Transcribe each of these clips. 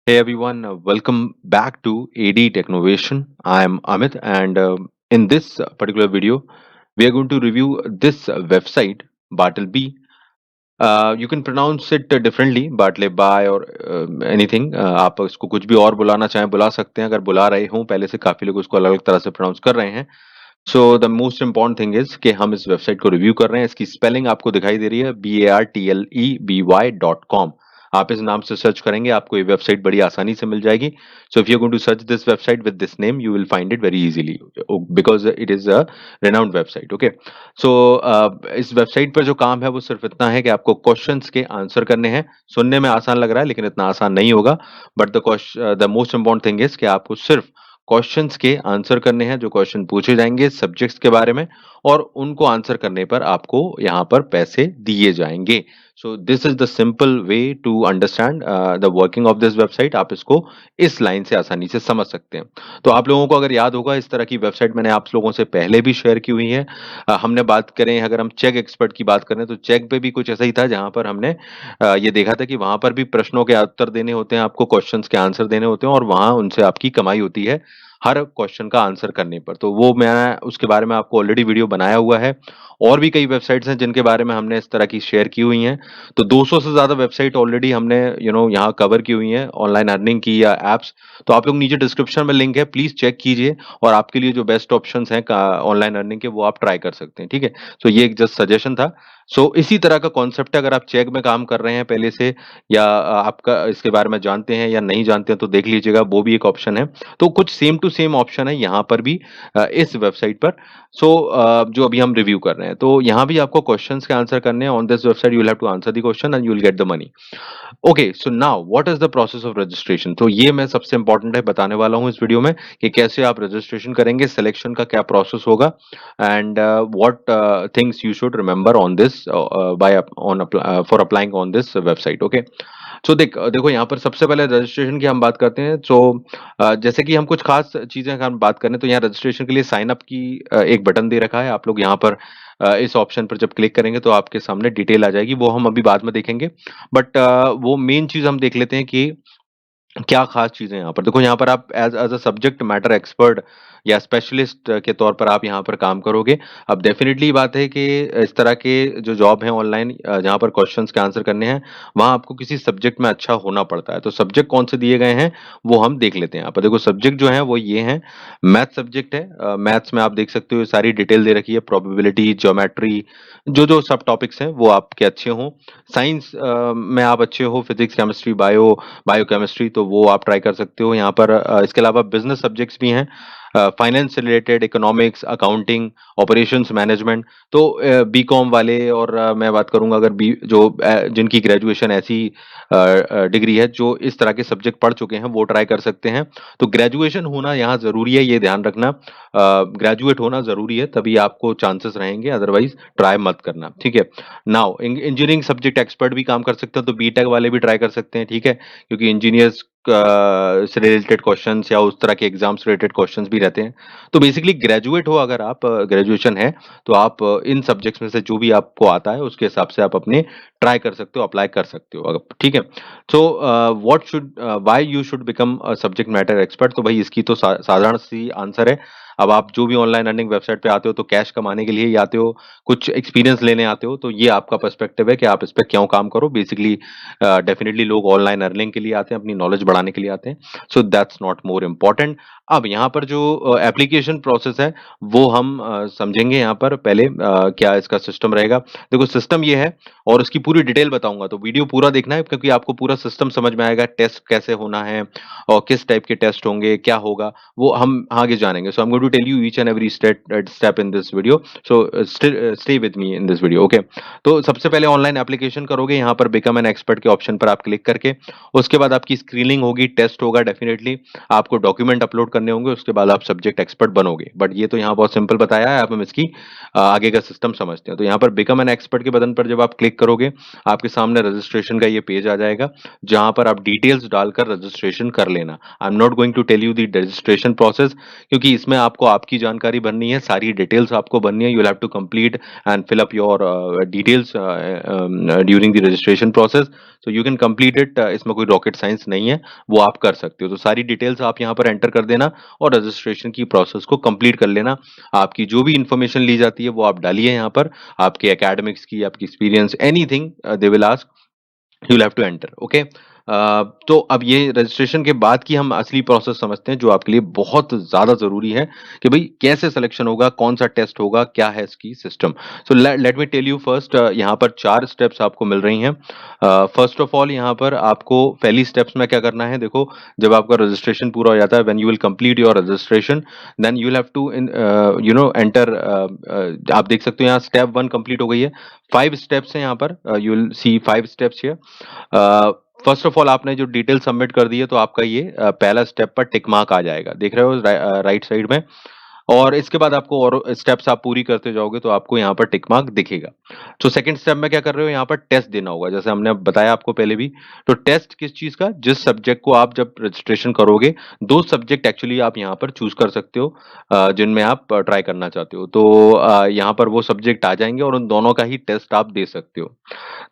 Hey everyone, welcome back to AD Technovation. I am Amit, and in this particular video, we are going to review this website, Bartleby. You can pronounce it differently, Bartleby or anything. आप इसको कुछ भी और बुलाना चाहें बुला सकते हैं. अगर बुला रहे हों पहले से काफी लोग उसको अलग अलग तरह से प्रोनाउंस कर रहे हैं. So the most important thing is कि हम इस वेबसाइट को रिव्यू कर रहे हैं. इसकी स्पेलिंग आपको दिखाई दे रही है BARTLEBY.com. आप इस नाम से सर्च करेंगे आपको ये वेबसाइट बड़ी आसानी से मिल जाएगी. So if you going to search this website with this name you will find it very easily because it is a renowned website. Okay, so इस वेबसाइट पर जो काम है वो सिर्फ इतना है कि आपको क्वेश्चंस के आंसर करने हैं. सुनने में आसान लग रहा है लेकिन इतना आसान नहीं होगा. But the most important thing is कि आपको सिर्फ क्वेश्चंस के आंसर करने हैं. जो क्वेश्चन पूछे जाएंगे सब्जेक्ट्स के बारे में और उनको आंसर करने पर आपको यहाँ पर पैसे दिए जाएंगे. So this is the simple way to understand the working of this website. आप इसको इस लाइन से आसानी से समझ सकते हैं. तो आप लोगों को अगर याद होगा इस तरह की वेबसाइट मैंने आप लोगों से पहले भी शेयर की हुई है. हमने बात करें अगर हम चेक एक्सपर्ट की बात करें तो चेक पे भी कुछ ऐसा ही था जहां पर हमने ये देखा था कि वहां पर भी प्रश्नों के उत्तर देने होते हैं, आपको क्वेश्चंस के आंसर देने होते हैं और वहां उनसे आपकी कमाई होती है हर क्वेश्चन का आंसर करने पर. तो वो मैं उसके बारे में आपको ऑलरेडी वीडियो बनाया हुआ है. और भी कई वेबसाइट्स हैं जिनके बारे में हमने इस तरह की शेयर की हुई हैं. तो 200 से ज्यादा वेबसाइट ऑलरेडी हमने यहाँ कवर की हुई हैं ऑनलाइन अर्निंग की या एप्स. तो आप लोग नीचे डिस्क्रिप्शन में लिंक है, प्लीज चेक कीजिए और आपके लिए जो बेस्ट ऑप्शंस हैं ऑनलाइन अर्निंग के वो आप ट्राई कर सकते हैं. ठीक है, तो ये एक जस्ट सजेशन था. सो इसी तरह का कॉन्सेप्ट है. अगर आप चेक में काम कर रहे हैं पहले से या आपका इसके बारे में जानते हैं या नहीं जानते हैं तो देख लीजिएगा, वो भी एक ऑप्शन है. तो कुछ सेम टू सेम ऑप्शन है यहाँ पर भी इस वेबसाइट पर. सो जो अभी हम रिव्यू कर रहे हैं तो यहाँ भी आपको क्वेश्चंस के आंसर करने हैं. On this website you will have to answer the question and you will get the money. Okay, so now what is the process of registration. तो ये मैं सबसे इंपॉर्टेंट है बताने वाला हूँ इस वीडियो में कि कैसे आप रजिस्ट्रेशन करेंगे, सिलेक्शन का क्या प्रोसेस होगा and what things you should remember on this by on for applying on this website. Okay, so देखो यहाँ पर सबसे पहले रजिस्ट्रेशन की हम बात करते हैं. सो जैसे कि हम कुछ खास चीजें अगर हम बात करें तो यहाँ रजिस्ट्रेशन के लिए साइन अप की एक बटन दे रखा है. आप लोग यहाँ पर इस ऑप्शन पर जब क्लिक करेंगे तो आपके सामने डिटेल आ जाएगी, वो हम अभी बाद में देखेंगे. बट वो मेन चीज हम देख लेते हैं कि क्या खास चीजें हैं यहाँ पर. देखो यहाँ पर आप as as a subject matter expert या स्पेशलिस्ट के तौर पर आप यहाँ पर काम करोगे. अब डेफिनेटली बात है कि इस तरह के जो जॉब है ऑनलाइन जहाँ पर क्वेश्चंस के आंसर करने हैं वहाँ आपको किसी सब्जेक्ट में अच्छा होना पड़ता है. तो सब्जेक्ट कौन से दिए गए हैं वो हम देख लेते हैं. यहाँ पर देखो सब्जेक्ट जो है वो ये है, मैथ सब्जेक्ट है. मैथ्स में आप देख सकते हो सारी डिटेल दे रखी है, प्रोबेबिलिटी, ज्योमेट्री, जो जो सब टॉपिक्स हैं वो आपके अच्छे हों. साइंस में आप अच्छे हो, फिजिक्स, केमिस्ट्री, बायोकेमिस्ट्री, तो वो आप ट्राई कर सकते हो यहाँ पर. इसके अलावा बिजनेस सब्जेक्ट्स भी हैं, फाइनेंस से related, economics, accounting, operations management. तो बीकॉम वाले और मैं बात करूंगा अगर बी जो जिनकी ग्रेजुएशन ऐसी डिग्री है जो इस तरह के सब्जेक्ट पढ़ चुके हैं वो ट्राई कर सकते हैं. तो ग्रेजुएशन होना यहाँ जरूरी है, ये ध्यान रखना. ग्रेजुएट होना जरूरी है तभी आपको चांसेस रहेंगे, अदरवाइज ट्राई मत करना. ठीक है, नाउ इंजीनियरिंग सब्जेक्ट एक्सपर्ट भी काम कर सकते हैं तो बीटेक वाले भी ट्राई कर सकते हैं. ठीक है, क्योंकि इंजीनियर्स से रिलेटेड क्वेश्चंस या उस तरह के एग्जाम्स रिलेटेड क्वेश्चंस भी रहते हैं. तो बेसिकली ग्रेजुएट हो अगर आप, ग्रेजुएशन है तो आप इन सब्जेक्ट्स में से जो भी आपको आता है उसके हिसाब से आप अपने ट्राई कर सकते हो, अप्लाई कर सकते हो ठीक है. So what should why you should become subject matter expert. तो भाई इसकी तो साधारण सी आंसर है. अब आप जो भी ऑनलाइन अर्निंग वेबसाइट पे आते हो तो कैश कमाने के लिए ही आते हो, कुछ एक्सपीरियंस लेने आते हो. तो ये आपका पर्सपेक्टिव है कि आप इस पे क्यों काम करो. बेसिकली डेफिनेटली लोग ऑनलाइन अर्निंग के लिए आते हैं, अपनी नॉलेज बढ़ाने के लिए आते हैं. So that's not more important. अब यहाँ पर जो एप्लीकेशन प्रोसेस है वो हम समझेंगे. यहाँ पर पहले क्या इसका सिस्टम रहेगा. देखो सिस्टम ये है और उसकी पूरी डिटेल बताऊंगा तो वीडियो पूरा देखना है क्योंकि आपको पूरा सिस्टम समझ में आएगा, टेस्ट कैसे होना है और किस टाइप के टेस्ट होंगे, क्या होगा वो हम आगे जानेंगे. So I am going to tell you each and every step in this video. So stay with me in this video. Okay, तो सबसे पहले ऑनलाइन एप्लीकेशन करोगे यहाँ पर बिकम एन एक्सपर्ट के ऑप्शन पर आप क्लिक करके. उसके बाद आपकी स्क्रीनिंग होगी, टेस्ट होगा. डेफिनेटली आपको डॉक्यूमेंट अपलोड करने होंगे, उसके बाद आप सब्जेक्ट एक्सपर्ट बनोगे। बट ये तो यहाँ बहुत सिंपल बताया है, आप हम इसकी आगे का सिस्टम समझते हैं। तो यहाँ पर बिकम एन एक्सपर्ट के बटन पर जब आप क्लिक करोगे, आपके सामने रजिस्ट्रेशन का ये पेज आ जाएगा, जहां पर आप डिटेल्स डालकर रजिस्ट्रेशन कर लेना। I am not going to tell you the registration process, क्योंकि इसमें आपको आपकी जानकारी भरनी है, सारी डिटेल्स आपको भरनी है। You will have to complete and fill up your details during the registration process, so you can complete it. इसमें कोई रॉकेट साइंस नहीं है, वो आप कर सकते हो। तो सारी डिटेल्स आप यहाँ पर एंटर कर देना और रजिस्ट्रेशन की प्रोसेस को कंप्लीट कर लेना। आपकी जो भी इंफॉर्मेशन ली जाती है वो आप डालिए यहाँ पर, आपके एकेडमिक्स की, आपकी experience, anything they will ask, you will have to enter. Okay, तो अब ये रजिस्ट्रेशन के बाद की हम असली प्रोसेस समझते हैं, जो आपके लिए बहुत ज्यादा जरूरी है कि भाई कैसे सिलेक्शन होगा, कौन सा टेस्ट होगा, क्या है इसकी सिस्टम। So let me tell you first, यहाँ पर 4 स्टेप्स आपको मिल रही हैं। फर्स्ट ऑफ ऑल यहाँ पर आपको पहली स्टेप्स में क्या करना है, देखो, जब आपका रजिस्ट्रेशन पूरा हो जाता है, when you will complete your registration, then you will have to enter. आप देख सकते हो यहाँ स्टेप 1 कंप्लीट हो गई है। 5 स्टेप्स हैं यहाँ पर, you will see 5 steps here. First of all आपने जो डिटेल सबमिट कर दी है, तो आपका ये पहला स्टेप पर टिक मार्क आ जाएगा, देख रहे हो राइट साइड में। और इसके बाद आपको और स्टेप्स आप पूरी करते जाओगे तो आपको यहाँ पर टिक मार्क दिखेगा। तो सेकंड स्टेप में क्या कर रहे हो, यहाँ पर टेस्ट देना होगा, जैसे हमने बताया आपको पहले भी। तो टेस्ट किस चीज का, जिस सब्जेक्ट को आप जब रजिस्ट्रेशन करोगे, 2 सब्जेक्ट एक्चुअली आप यहाँ पर चूज कर सकते हो, जिनमें आप ट्राई करना चाहते हो। तो यहाँ पर वो सब्जेक्ट आ जाएंगे और उन दोनों का ही टेस्ट आप दे सकते हो।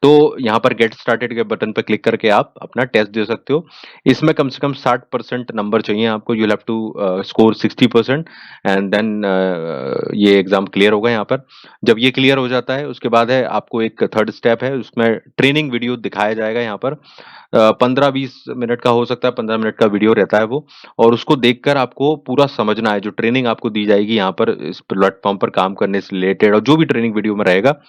तो यहाँ पर गेट स्टार्टेड के बटन पर क्लिक करके आप अपना टेस्ट दे सकते हो। इसमें कम से कम 60% नंबर चाहिए आपको, you have to score 60%, and then ये एग्जाम क्लियर होगा यहाँ पर। जब ये क्लियर हो जाता है, उसके बाद है आपको एक थर्ड स्टेप है, उसमें ट्रेनिंग वीडियो दिखाया जाएगा यहाँ पर। 15-20 मिनट का हो सकता है, 15 मिनट का वीडियो रहता है वो, और उसको देखकर आपको पूरा समझना है। जो ट्रेनिंग आपको दी जाएगी यहाँ पर इस प्लेटफॉर्म पर काम करने से रिलेटेड, और जो भी ट्रेनिंग वीडियो में रहेगा,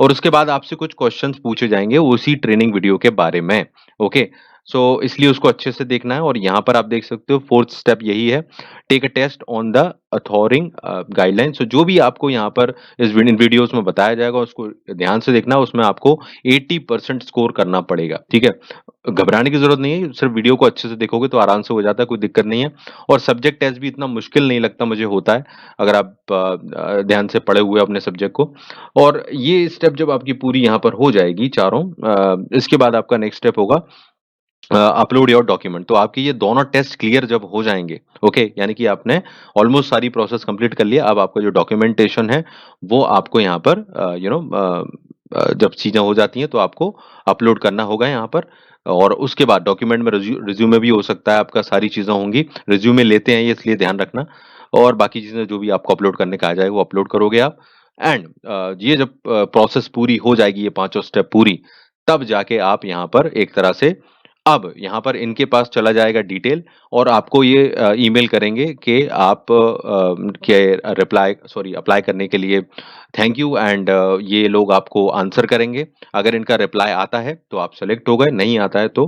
और उसके बाद आपसे कुछ क्वेश्चंस पूछे जाएंगे उसी ट्रेनिंग वीडियो के बारे में। ओके, सो इसलिए उसको अच्छे से देखना है। और यहाँ पर आप देख सकते हो फोर्थ स्टेप यही है, take a test on the authoring guideline. So जो भी आपको यहाँ पर इन वीडियोस में बताया जाएगा, उसको ध्यान से देखना, उसमें आपको 80% स्कोर करना पड़ेगा। ठीक है, घबराने की जरूरत नहीं है, सिर्फ वीडियो को अच्छे से देखोगे तो आराम से हो जाता है, कोई दिक्कत नहीं है। और सब्जेक्ट टेस्ट भी इतना मुश्किल नहीं लगता मुझे होता है, अगर आप ध्यान से पढ़े हुए अपने सब्जेक्ट को। और ये स्टेप जब आपकी पूरी यहाँ पर हो जाएगी चारों, इसके बाद आपका नेक्स्ट स्टेप होगा अपलोड योर डॉक्यूमेंट। तो आपके ये दोनों टेस्ट क्लियर जब हो जाएंगे, ओके, यानी कि आपने ऑलमोस्ट सारी प्रोसेस कंप्लीट कर लिया, अब आपका जो डॉक्यूमेंटेशन है वो आपको यहाँ पर जब चीजें हो जाती हैं तो आपको अपलोड करना होगा यहाँ पर। और उसके बाद डॉक्यूमेंट में रिज्यूमे भी हो सकता है आपका, सारी चीजें होंगी। रिज्यूमे लेते हैं ये, इसलिए ध्यान रखना। और बाकी चीजें जो भी आपको अपलोड करने का आ जाए वो अपलोड करोगे आप। एंड ये जब प्रोसेस पूरी हो जाएगी, ये पांचों स्टेप पूरी, तब जाके आप यहाँ पर एक तरह से, अब यहाँ पर इनके पास चला जाएगा डिटेल, और आपको ये ईमेल करेंगे कि आप के रिप्लाई सॉरी अप्लाई करने के लिए थैंक यू, एंड ये लोग आपको आंसर करेंगे। अगर इनका रिप्लाई आता है तो आप सेलेक्ट हो गए, नहीं आता है तो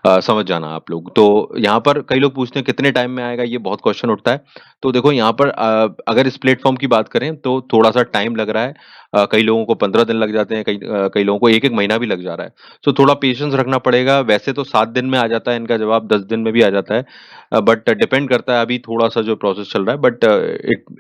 समझ जाना आप लोग। तो यहाँ पर कई लोग पूछते हैं कितने टाइम में आएगा, ये बहुत क्वेश्चन उठता है। तो देखो यहाँ पर अगर इस प्लेटफॉर्म की बात करें तो थोड़ा सा टाइम लग रहा है। कई लोगों को 15 दिन लग जाते हैं, कई लोगों को एक एक महीना भी लग जा रहा है। तो थोड़ा पेशेंस रखना पड़ेगा। वैसे तो 7 दिन में आ जाता है इनका जवाब, 10 दिन में भी आ जाता है, बट डिपेंड करता है अभी थोड़ा सा जो प्रोसेस चल रहा है, बट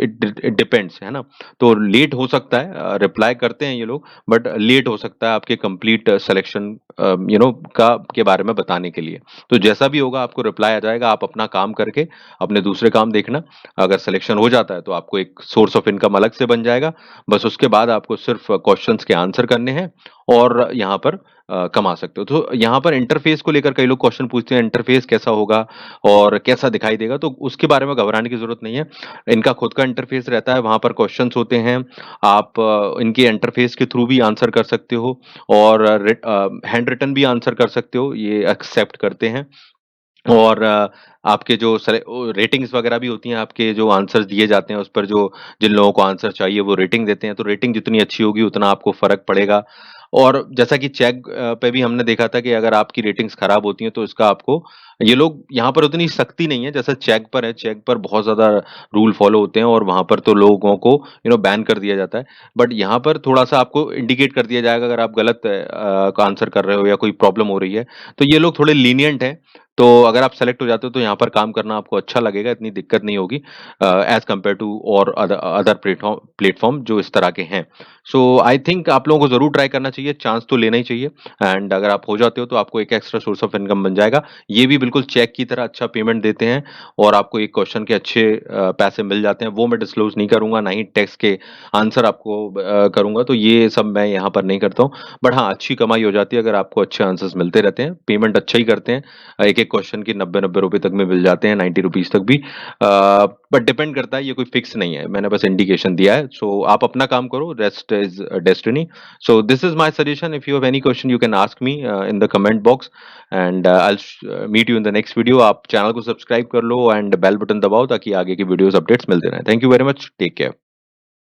इट इट डिपेंड्स, है ना। तो लेट हो सकता है, रिप्लाई करते हैं ये लोग, बट लेट हो सकता है आपके कंप्लीट सिलेक्शन का के बारे में बताने के लिए। तो जैसा भी होगा आपको रिप्लाई आ जाएगा, आप अपना काम करके अपने दूसरे काम देखना। अगर सिलेक्शन हो जाता है तो आपको एक सोर्स ऑफ इनकम अलग से बन जाएगा। बस उसके बाद आपको सिर्फ क्वेश्चंस के आंसर करने हैं और यहाँ पर कमा सकते हो। तो यहाँ पर इंटरफेस को लेकर कई लोग क्वेश्चन पूछते हैं, इंटरफेस कैसा होगा और कैसा दिखाई देगा, तो उसके बारे में घबराने की जरूरत नहीं है। इनका खुद का इंटरफेस रहता है, वहां पर क्वेश्चंस होते हैं, आप इनके इंटरफेस के थ्रू भी आंसर कर सकते हो, और हैंड रिटन भी आंसर कर सकते हो, ये एक्सेप्ट करते हैं। और आपके जो रेटिंग्स वगैरह भी होती हैं, आपके जो आंसर्स दिए जाते हैं उस पर, जो जिन लोगों को आंसर चाहिए वो रेटिंग देते हैं। तो रेटिंग जितनी अच्छी होगी उतना आपको फर्क पड़ेगा। और जैसा कि चेक पे भी हमने देखा था कि अगर आपकी रेटिंग्स खराब होती हैं तो इसका आपको, ये लोग यहाँ पर उतनी सख्ती नहीं है जैसा चेक पर है। चेक पर बहुत ज्यादा रूल फॉलो होते हैं और वहां पर तो लोगों को बैन कर दिया जाता है। बट यहाँ पर थोड़ा सा आपको इंडिकेट कर दिया जाएगा अगर आप गलत आंसर कर रहे हो या कोई प्रॉब्लम हो रही है, तो ये लोग थोड़े लीनियंट हैं। तो अगर आप सेलेक्ट हो जाते हो तो यहाँ पर काम करना आपको अच्छा लगेगा, इतनी दिक्कत नहीं होगी एज कम्पेयर टू और अदर प्लेटफॉर्म प्लेटफॉर्म जो इस तरह के हैं। सो आई थिंक आप लोगों को जरूर ट्राई करना चाहिए, चांस तो लेना ही चाहिए। एंड अगर आप हो जाते हो तो आपको एक एक्स्ट्रा सोर्स ऑफ इनकम बन जाएगा। ये भी बिल्कुल चेक की तरह अच्छा पेमेंट देते हैं और आपको एक क्वेश्चन के अच्छे पैसे मिल जाते हैं। वो मैं डिस्क्लोज नहीं करूंगा, ना ही टेक्स्ट के आंसर आपको करूंगा, तो ये सब मैं यहाँ पर नहीं करता हूँ। बट हाँ, अच्छी कमाई हो जाती है अगर आपको अच्छे आंसर्स मिलते रहते हैं, पेमेंट अच्छा ही करते हैं। एक एक क्वेश्चन की 90-90 रुपए तक में मिल जाते हैं, 90 रुपीज तक भी। बट डिपेंड करता है, ये कोई फिक्स नहीं है, मैंने बस इंडिकेशन दिया है। सो आप अपना काम करो, rest is destiny. So this is my suggestion. If you have any question you can ask me in the comment box and I meet you in the next video. आप चैनल को subscribe कर लो and bell button दबाओ ताकि आगे की videos updates मिलते रहें। Thank you very much, take care.